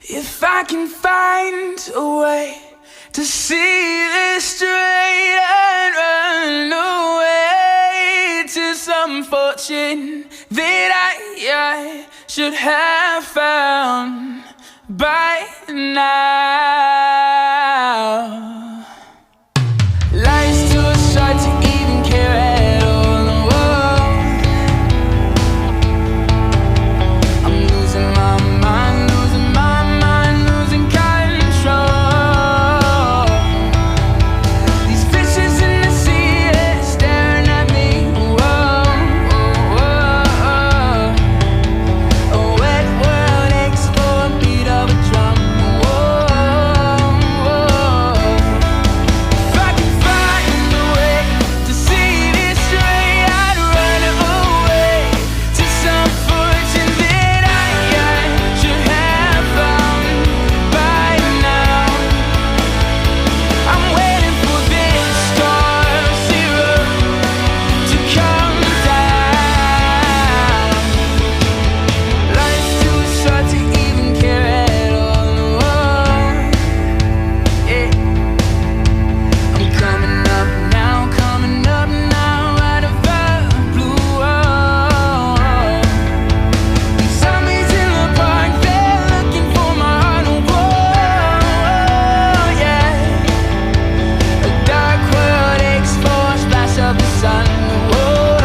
If I can find a way to see this straight and run away to some fortune that I should have found by now. Life's too short to even care at all. I'm losing my mind, losing my mind, losing control. These fishes in the sea, they're staring at me. Whoa, whoa, whoa. A wet world aches for a beat of a drum. Whoa, whoa. If I can find a way to see this straight, I'd run away to some fortune that I should have found by now. I'm waiting for this storm zero to come down. Life's too short to even care at all. Yeah. I'm coming up now out of the blue. Zombies in the park, they're looking for my heart. Whoa, yeah. A dark world aches for a splash of the sun. Whoa,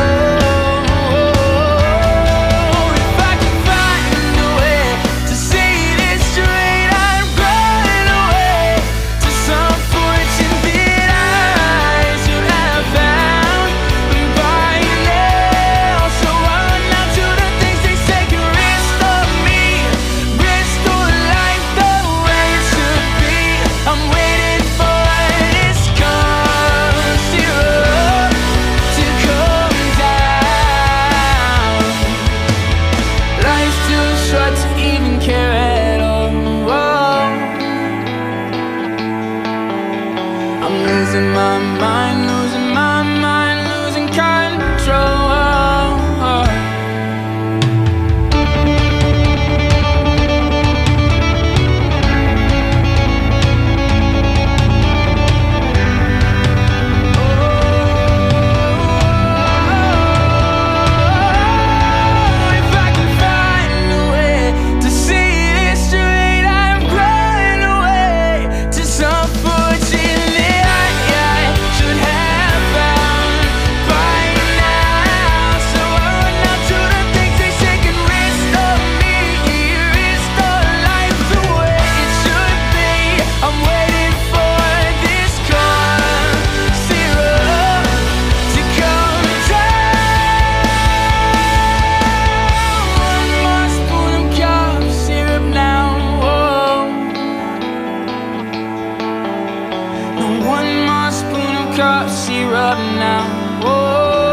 if I can find a way to see this straight, I'd run away to some fortune that I should have found by now. So I run out to the things they say can restore me, restore life the way it should be. I'm waiting for this calm zero to come down. Life's too short to even care at all. I'm losing my mind, losing my mind, losing control. If I can find a way to see this straight, I'm running away to some fortune that I should have found by now. So I run out to the things they say can restore me, restore life the way it should be. I'm waiting for this calm zero to come down. One more spoon of cough syrup now. No, one more spoon of cough syrup now. Whoa.